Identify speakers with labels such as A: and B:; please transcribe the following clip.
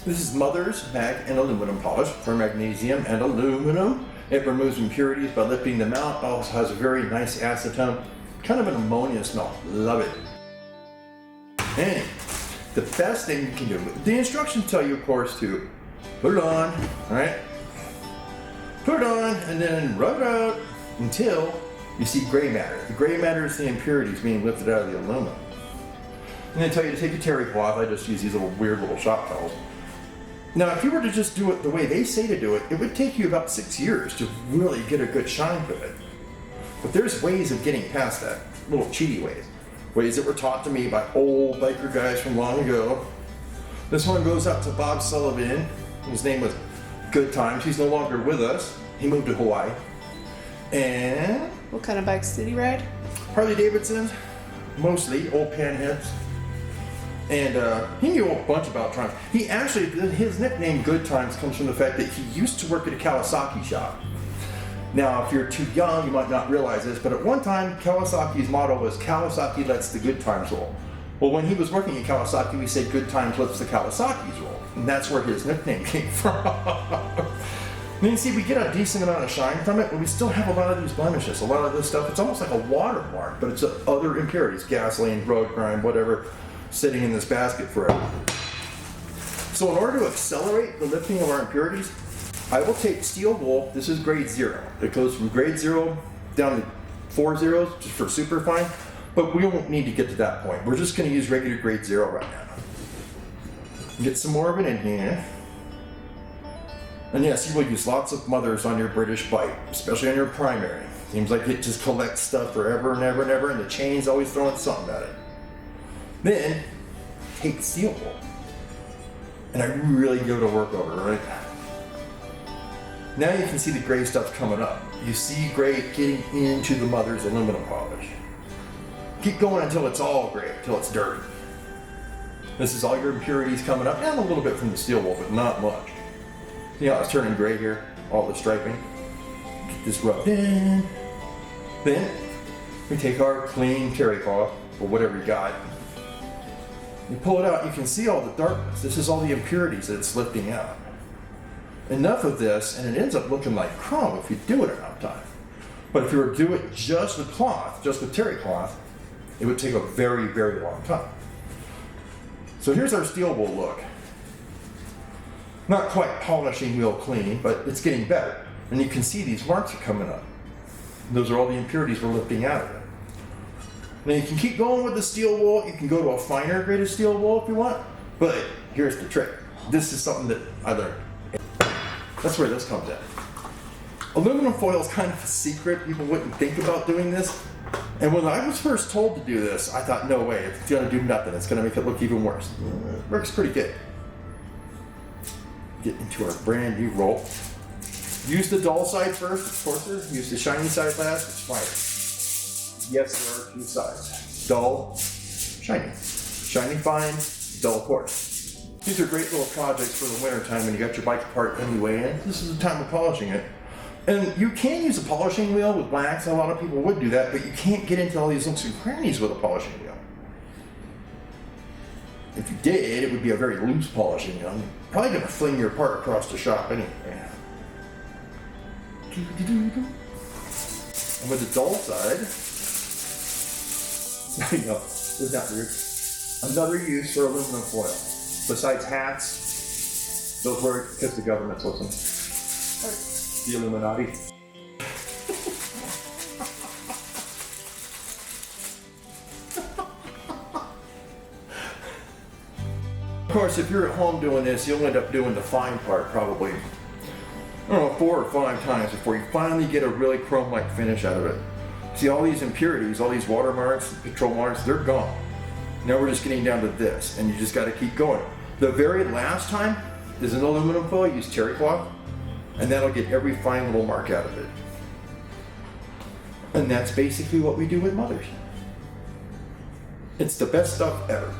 A: This is Mother's Mag and Aluminum Polish for magnesium and aluminum. It removes impurities by lifting them out. It also has a very nice acetone, kind of an ammonia smell. Love it. And the best thing you can do, the instructions tell you, of course, to put it on, all right? Put it on and then rub it out until you see gray matter. The gray matter is the impurities being lifted out of the aluminum. And they tell you to take a terry cloth. I just use these little weird little shop towels. Now, if you were to just do it the way they say to do it, it would take you about 6 years to really get a good shine to it. But there's ways of getting past that, little cheaty ways. Ways that were taught to me by old biker guys from long ago. This one goes out to Bob Sullivan. His name was Good Times. He's no longer with us. He moved to Hawaii. And
B: What kind of bikes did he ride?
A: Harley Davidsons, mostly old panheads. And he knew a bunch about Triumph. He actually, his nickname Good Times comes from the fact that he used to work at a Kawasaki shop. Now, if you're too young, you might not realize this, but at one time, Kawasaki's motto was Kawasaki lets the good times roll. Well, when he was working at Kawasaki, we said good times lets the Kawasaki's roll. And that's where his nickname came from. And you see, we get a decent amount of shine from it, but we still have a lot of these blemishes. A lot of this stuff, it's almost like a watermark, but it's other impurities, gasoline, road grime, whatever, sitting in this basket forever. So in order to accelerate the lifting of our impurities, I will take steel wool. This is grade 0. It goes from grade 0 down to 4 zeros, just for super fine, but we won't need to get to that point. We're just going to use regular grade 0 right now. Get some more of it in here. And yes, you will use lots of mothers on your British bike, especially on your primary. Seems like it just collects stuff forever and ever and ever, and the chain's always throwing something at it. Then, take steel wool. And I really go to work over it, right? Now you can see the gray stuff coming up. You see gray getting into the mother's aluminum polish. Keep going until it's all gray, until it's dirty. This is all your impurities coming up, and a little bit from the steel wool, but not much. See how it's turning gray here? All the striping. Get this rubbed in. Then, we take our clean terry cloth, or whatever you got. You pull it out, you can see all the darkness. This is all the impurities that it's lifting out. Enough of this, and it ends up looking like chrome if you do it enough time. But if you were to do it just with cloth, just with terry cloth, it would take a very, very long time. So here's our steel wool look. Not quite polishing wheel clean, but it's getting better. And you can see these marks are coming up. Those are all the impurities we're lifting out of it. Now you can keep going with the steel wool. You can go to a finer grade of steel wool if you want. But here's the trick. This is something that I learned. That's where this comes in. Aluminum foil is kind of a secret. People wouldn't think about doing this. And when I was first told to do this, I thought, no way, it's going to do nothing. It's going to make it look even worse. It works pretty good. Get into our brand new roll. Use the dull side first, of course. Use the shiny side last. It's fine. Yes, there are 2 sides. Dull, shiny. Shiny fine, dull coarse. These are great little projects for the winter time when you got your bike apart anyway, and this is the time of polishing it. And you can use a polishing wheel with wax. A lot of people would do that, but you can't get into all these nooks and crannies with a polishing wheel. If you did, it would be a very loose polishing wheel. You're probably going to fling your part across the shop anyway. And with the dull side, there you go. Isn't that weird? Another use for aluminum foil. Besides hats, those work because the government's listening. The Illuminati. Of course, if you're at home doing this, you'll end up doing the fine part probably, I don't know, 4 or 5 times before you finally get a really chrome-like finish out of it. See, all these impurities, all these watermarks, petrol marks, they're gone. Now we're just getting down to this, and you just got to keep going. The very last time is an aluminum foil. Use terry cloth, and that'll get every fine little mark out of it. And that's basically what we do with mothers. It's the best stuff ever.